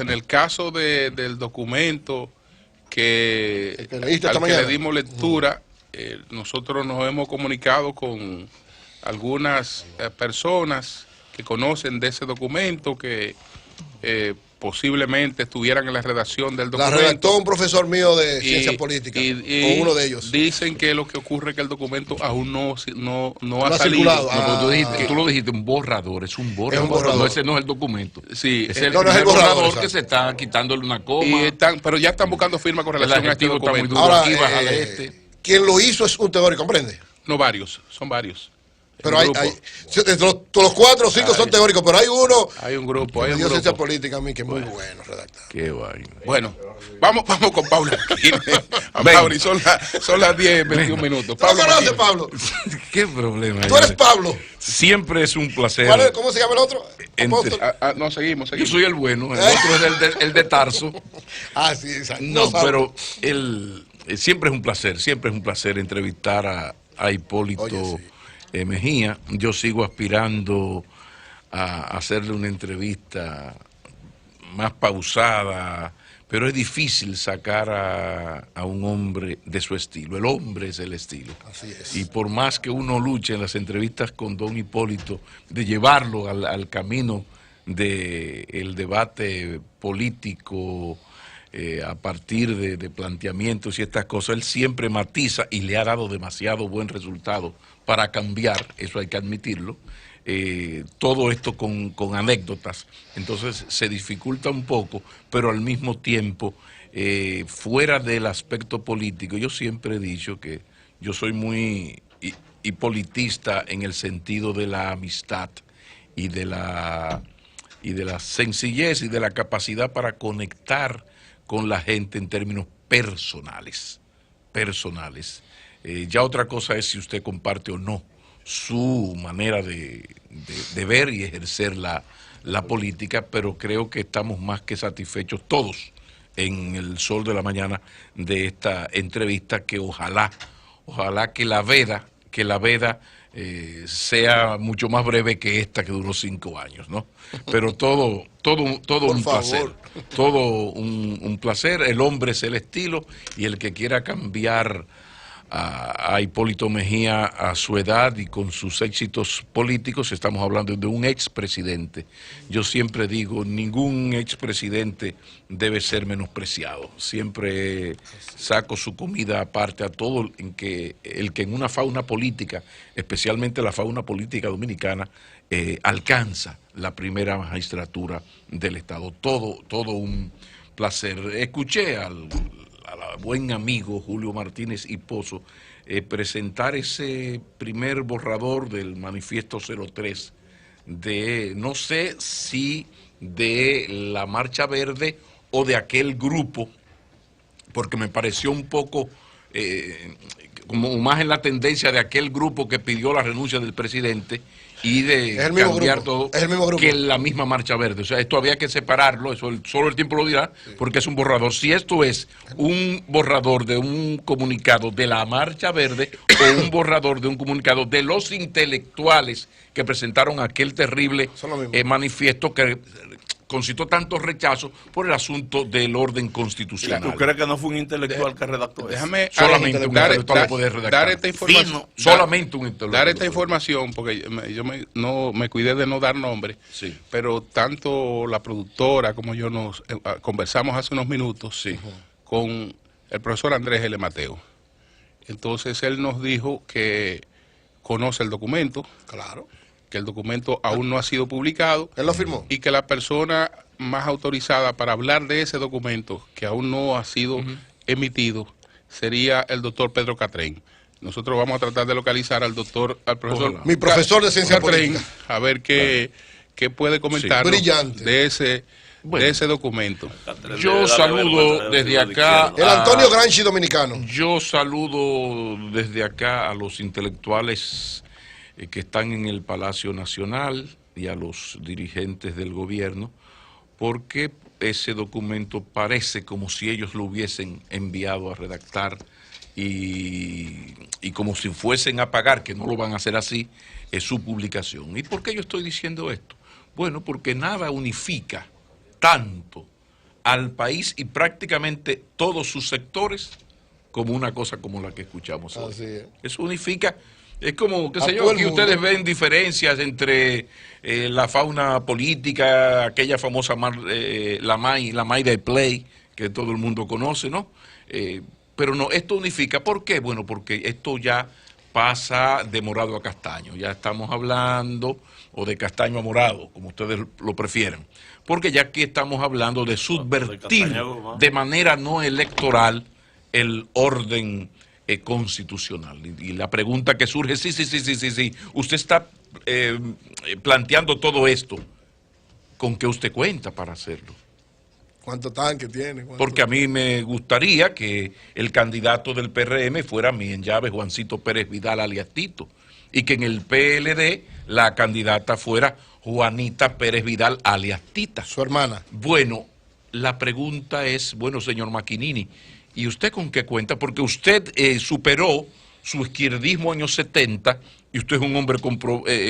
en el caso del documento que leíste al esta que le mañana. dimos lectura, nosotros nos hemos comunicado con algunas personas que conocen de ese documento, que posiblemente estuvieran en la redacción del La documento. redactó un profesor mío de ciencia política, o uno de ellos. Dicen que lo que ocurre es que el documento aún no ha ha salido. circulado. No, pero tú lo dijiste, un borrador, es un borrador. Es un borrador. No, ese no es el documento. Sí, es el, no, no es el primer borrador, borrador que se está quitándole una coma. pero ya están buscando firma con El relación a este adjetivo está muy documento. duro. Ahora, aquí, bájale este. quien lo hizo es un teórico, ¿comprende? No varios, son varios. Pero Un hay, grupo. de los 4 o 5 son teóricos, pero hay uno Hay un grupo, que hay me un dio ciencia grupo. política a mí que es muy bueno redactar. Qué vaina. Bueno, vamos con Pablo Martínez. Venga. Mauri, son las 10, 21 minutos. ¿Tú lo conoces, Martínez. Pablo? Qué problema. Tú eres Pablo. Siempre es un placer. ¿Cómo se llama el otro? Apóstol. No, seguimos. Yo soy el bueno, el otro es el de Tarso. Ah, sí, exacto. No, sabe. pero siempre es un placer entrevistar a Hipólito Oye, sí. Mejía. Yo sigo aspirando a hacerle una entrevista más pausada, pero es difícil sacar a un hombre de su estilo. El hombre es el estilo. Así es. Y por más que uno luche en las entrevistas con don Hipólito, de llevarlo al camino del debate político, a partir de planteamientos y estas cosas, él siempre matiza y le ha dado demasiado buen resultado para cambiar, eso hay que admitirlo, todo esto con anécdotas. Entonces se dificulta un poco, pero al mismo tiempo, fuera del aspecto político, yo siempre he dicho que yo soy muy hipolitista en el sentido de la amistad y de la sencillez y de la capacidad para conectar con la gente en términos personales. Ya otra cosa es si usted comparte o no su manera de ver y ejercer la política, pero creo que estamos más que satisfechos todos en el sol de la mañana de esta entrevista, que ojalá que la veda sea mucho más breve que esta que duró 5 años, ¿no? Pero todo un placer, todo un placer. El hombre es el estilo, y el que quiera cambiar a Hipólito Mejía a su edad y con sus éxitos políticos, estamos hablando de un expresidente. Yo siempre digo, ningún expresidente debe ser menospreciado. Siempre saco su comida aparte a todo el que en una fauna política, especialmente la fauna política dominicana, alcanza la primera magistratura del Estado. Todo un placer. Escuché al buen amigo Julio Martínez y Pozo presentar ese primer borrador del Manifiesto 03 no sé si de la Marcha Verde o de aquel grupo, porque me pareció un poco como más en la tendencia de aquel grupo que pidió la renuncia del presidente y de cambiar todo, es el mismo grupo, que la misma Marcha Verde. O sea, esto había que separarlo, eso solo el tiempo lo dirá, porque es un borrador. Si esto es un borrador de un comunicado de la Marcha Verde o un borrador de un comunicado de los intelectuales que presentaron aquel terrible manifiesto que concitó tantos rechazos por el asunto del orden constitucional. ¿Tú crees que no fue un intelectual que redactó eso? Déjame solamente un intelectual puede redactar. Dar esta información. Solamente un intelectual. Dar esta información, porque yo me cuidé de no dar nombre, sí, pero tanto la productora como yo nos conversamos hace unos minutos, sí, con el profesor Andrés L. Mateo. Entonces él nos dijo que conoce el documento. Claro. Que el documento aún no ha sido publicado. Él lo firmó. Y que la persona más autorizada para hablar de ese documento, que aún no ha sido emitido, sería el doctor Pedro Catrén. Nosotros vamos a tratar de localizar al profesor. Mi profesor de ciencia Catrén, política. a ver qué puede comentar de ese documento. Yo saludo desde acá el Antonio Gramsci dominicano. Yo saludo desde acá a los intelectuales que están en el Palacio Nacional y a los dirigentes del gobierno, porque ese documento parece como si ellos lo hubiesen enviado a redactar y como si fuesen a pagar, que no lo van a hacer así, su publicación. ¿Y por qué yo estoy diciendo esto? Bueno, porque nada unifica tanto al país y prácticamente todos sus sectores como una cosa como la que escuchamos hoy. Así es. Eso unifica, es como, qué A sé yo, todo el aquí mundo. ustedes ven diferencias entre la fauna política, aquella famosa la MAI de Play, que todo el mundo conoce, ¿no? Pero no, esto unifica. ¿Por qué? Bueno, porque esto ya pasa de morado a castaño. Ya estamos hablando, o de castaño a morado, como ustedes lo prefieren. Porque ya aquí estamos hablando de subvertir de manera no electoral el orden constitucional. Y la pregunta que surge, sí, usted está planteando todo esto, ¿con qué usted cuenta para hacerlo? ¿Cuánto tanque tiene? Porque a mí me gustaría que el candidato del PRM fuera mi en llave Juancito Pérez Vidal alias Tito, y que en el PLD la candidata fuera Juanita Pérez Vidal alias Tita. Su hermana. Bueno, la pregunta es, bueno, señor Maquinini, ¿y usted con qué cuenta? Porque usted superó su izquierdismo años 70 y usted es un hombre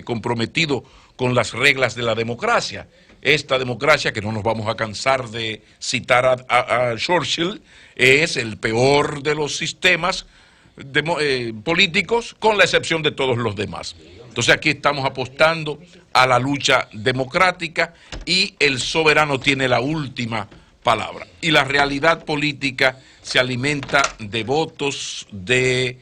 comprometido con las reglas de la democracia. Esta democracia, que no nos vamos a cansar de citar a Churchill, es el peor de los sistemas políticos, con la excepción de todos los demás. Entonces aquí estamos apostando a la lucha democrática y el soberano tiene la última palabra. Y la realidad política se alimenta de votos, de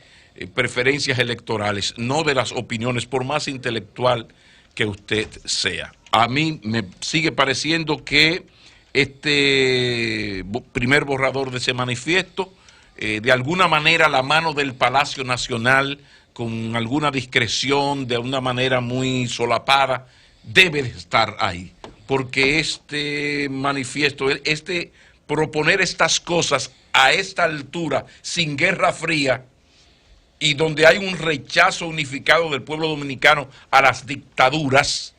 preferencias electorales, no de las opiniones, por más intelectual que usted sea. A mí me sigue pareciendo que este primer borrador de ese manifiesto, de alguna manera la mano del Palacio Nacional, con alguna discreción, de una manera muy solapada, debe de estar ahí. Porque este manifiesto, proponer estas cosas a esta altura, sin Guerra Fría, y donde hay un rechazo unificado del pueblo dominicano a las dictaduras,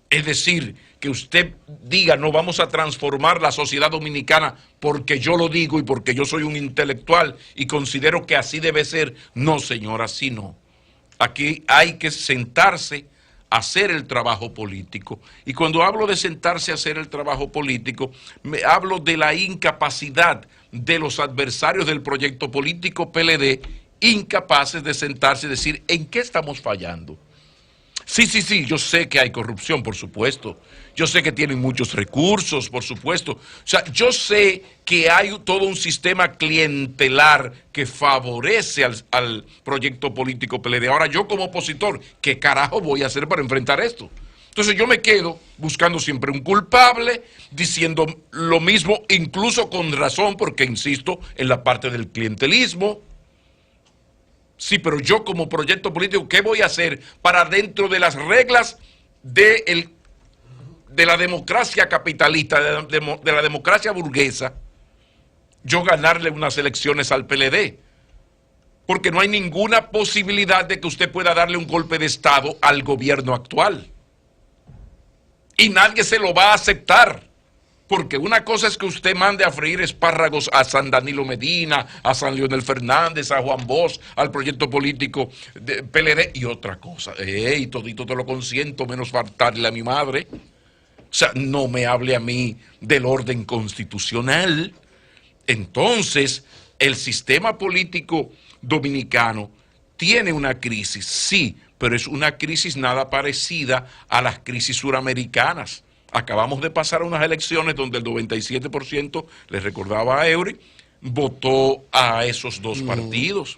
es decir, que usted diga, no, vamos a transformar la sociedad dominicana porque yo lo digo y porque yo soy un intelectual y considero que así debe ser. No, señor, así no. Aquí hay que sentarse a hacer el trabajo político. Y cuando hablo de sentarse a hacer el trabajo político, hablo de la incapacidad de los adversarios del proyecto político PLD, incapaces de sentarse y decir, ¿en qué estamos fallando? Sí, yo sé que hay corrupción, por supuesto. Yo sé que tienen muchos recursos, por supuesto. O sea, yo sé que hay todo un sistema clientelar que favorece al proyecto político PLD. Ahora, yo como opositor, ¿qué carajo voy a hacer para enfrentar esto? Entonces yo me quedo buscando siempre un culpable, diciendo lo mismo, incluso con razón, porque insisto en la parte del clientelismo. Sí, pero yo como proyecto político, ¿qué voy a hacer para dentro de las reglas de la democracia capitalista, de la democracia burguesa, yo ganarle unas elecciones al PLD? Porque no hay ninguna posibilidad de que usted pueda darle un golpe de Estado al gobierno actual. Y nadie se lo va a aceptar. Porque una cosa es que usted mande a freír espárragos a San Danilo Medina, a San Leonel Fernández, a Juan Bosch, al proyecto político de PLD, y otra cosa, todito te lo consiento, menos faltarle a mi madre. O sea, no me hable a mí del orden constitucional. Entonces, el sistema político dominicano tiene una crisis, sí, pero es una crisis nada parecida a las crisis suramericanas. Acabamos de pasar unas elecciones donde el 97%, les recordaba a Eury, votó a esos dos partidos.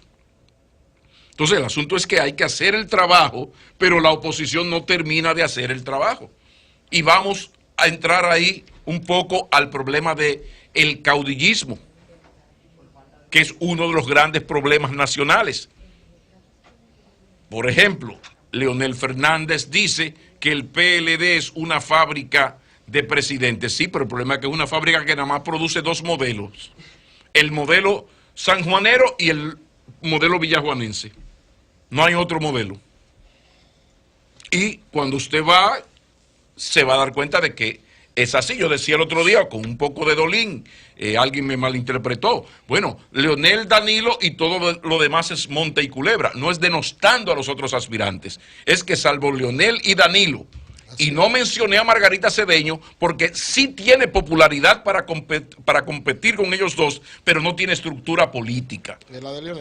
Entonces el asunto es que hay que hacer el trabajo, pero la oposición no termina de hacer el trabajo. Y vamos a entrar ahí un poco al problema del caudillismo, que es uno de los grandes problemas nacionales. Por ejemplo, Leonel Fernández dice que el PLD es una fábrica de presidentes. Sí, pero el problema es que es una fábrica que nada más produce dos modelos. El modelo sanjuanero y el modelo villajuanense. No hay otro modelo. Y cuando usted va, se va a dar cuenta de que es así. Yo decía el otro día, con un poco de dolín, alguien me malinterpretó. Bueno, Leonel, Danilo y todo lo demás es monte y culebra. No es denostando a los otros aspirantes. Es que salvo Leonel y Danilo, Y no mencioné a Margarita Cedeño porque sí tiene popularidad para competir con ellos dos, pero no tiene estructura política.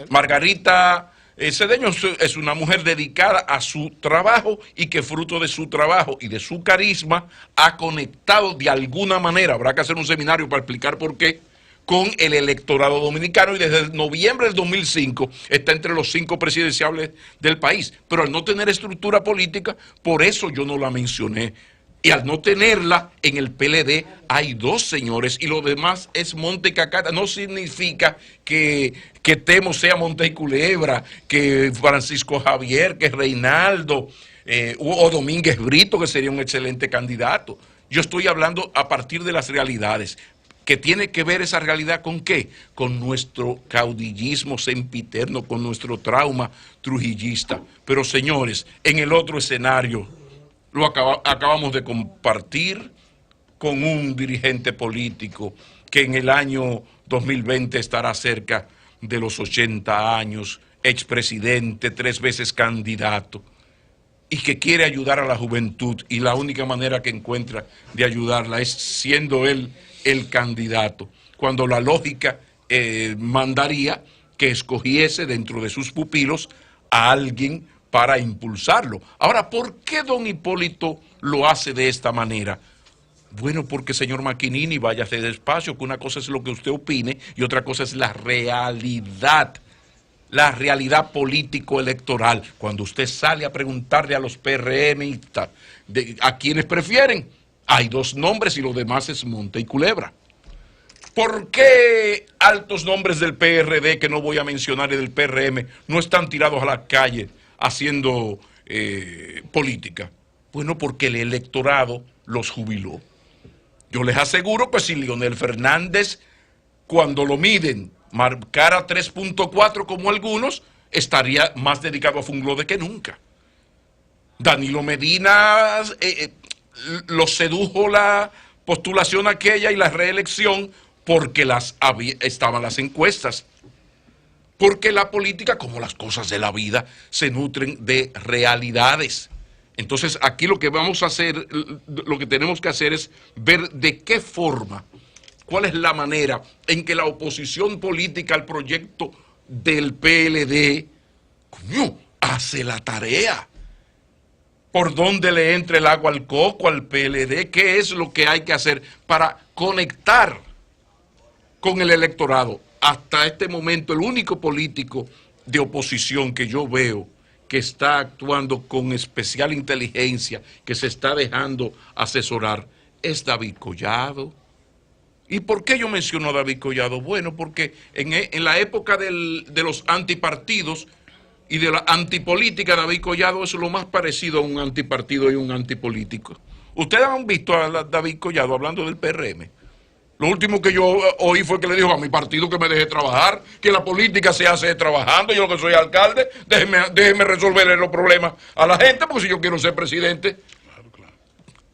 Margarita Cedeño es una mujer dedicada a su trabajo y que fruto de su trabajo y de su carisma ha conectado de alguna manera, habrá que hacer un seminario para explicar por qué, con el electorado dominicano, y desde noviembre del 2005 está entre los 5 presidenciables del país, pero al no tener estructura política, por eso yo no la mencioné. Y al no tenerla, en el PLD hay 2 señores y lo demás es monte y cacata. No significa que Temo sea Monte y Culebra, que Francisco Javier, que Reinaldo o Domínguez Brito, que sería un excelente candidato. Yo estoy hablando a partir de las realidades. ¿Que tiene que ver esa realidad con qué? Con nuestro caudillismo sempiterno, con nuestro trauma trujillista. Pero señores, en el otro escenario lo acabamos de compartir con un dirigente político que en el año 2020 estará cerca de los 80 años, expresidente, 3 veces candidato, y que quiere ayudar a la juventud, y la única manera que encuentra de ayudarla es siendo él el candidato, cuando la lógica mandaría que escogiese dentro de sus pupilos a alguien para impulsarlo. Ahora, ¿por qué don Hipólito lo hace de esta manera? Bueno, porque señor Maquinini, váyase despacio, que una cosa es lo que usted opine y otra cosa es la realidad político-electoral. Cuando usted sale a preguntarle a los PRMistas a quienes prefieren, hay 2 nombres y lo demás es monte y culebra. ¿Por qué altos nombres del PRD, que no voy a mencionar, y del PRM, no están tirados a la calle haciendo política? Bueno, porque el electorado los jubiló. Yo les aseguro que si Leonel Fernández, cuando lo miden, marcara 3.4 como algunos, estaría más dedicado a Funglode que nunca. Danilo Medina lo sedujo la postulación aquella y la reelección porque estaban las encuestas. Porque la política, como las cosas de la vida, se nutren de realidades. Entonces, aquí lo que vamos a hacer, lo que tenemos que hacer es ver de qué forma, cuál es la manera en que la oposición política al proyecto del PLD, hace la tarea. ¿Por dónde le entra el agua al coco al PLD? ¿Qué es lo que hay que hacer para conectar con el electorado? Hasta este momento, el único político de oposición que yo veo que está actuando con especial inteligencia, que se está dejando asesorar, es David Collado. ¿Y por qué yo menciono a David Collado? Bueno, porque en la época de los antipartidos y de la antipolítica, David Collado es lo más parecido a un antipartido y un antipolítico. ¿Ustedes han visto a David Collado hablando del PRM? Lo último que yo oí fue que le dijo a mi partido que me deje trabajar, que la política se hace trabajando, yo que soy alcalde, déjeme resolverle los problemas a la gente, porque si yo quiero ser presidente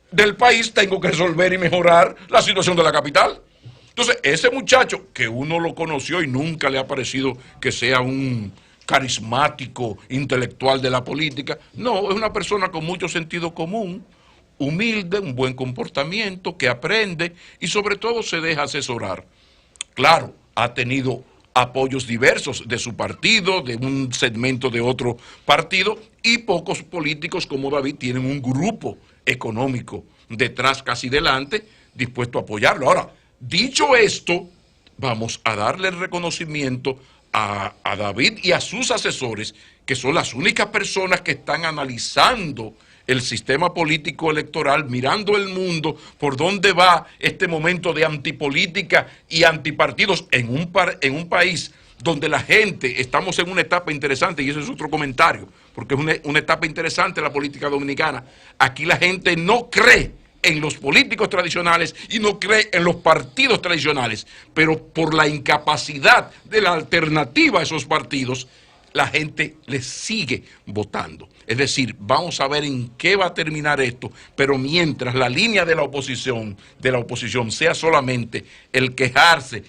del país, tengo que resolver y mejorar la situación de la capital. Entonces, ese muchacho, que uno lo conoció y nunca le ha parecido que sea un carismático intelectual de la política, no, es una persona con mucho sentido común, humilde, un buen comportamiento, que aprende y sobre todo se deja asesorar. Claro, ha tenido apoyos diversos de su partido, de un segmento de otro partido, y pocos políticos como David tienen un grupo económico detrás, casi delante, dispuesto a apoyarlo. Ahora, dicho esto, vamos a darle el reconocimiento a David y a sus asesores, que son las únicas personas que están analizando el sistema político electoral, mirando el mundo, por dónde va este momento de antipolítica y antipartidos en un país donde la gente, estamos en una etapa interesante, y ese es otro comentario, porque es una etapa interesante la política dominicana. Aquí la gente no cree en los políticos tradicionales y no cree en los partidos tradicionales, pero por la incapacidad de la alternativa a esos partidos, la gente les sigue votando. Es decir, vamos a ver en qué va a terminar esto, pero mientras la línea de la oposición sea solamente el quejarse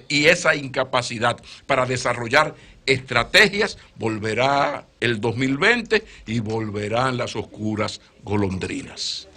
y esa incapacidad para desarrollar estrategias, volverá el 2020 y volverán las oscuras golondrinas.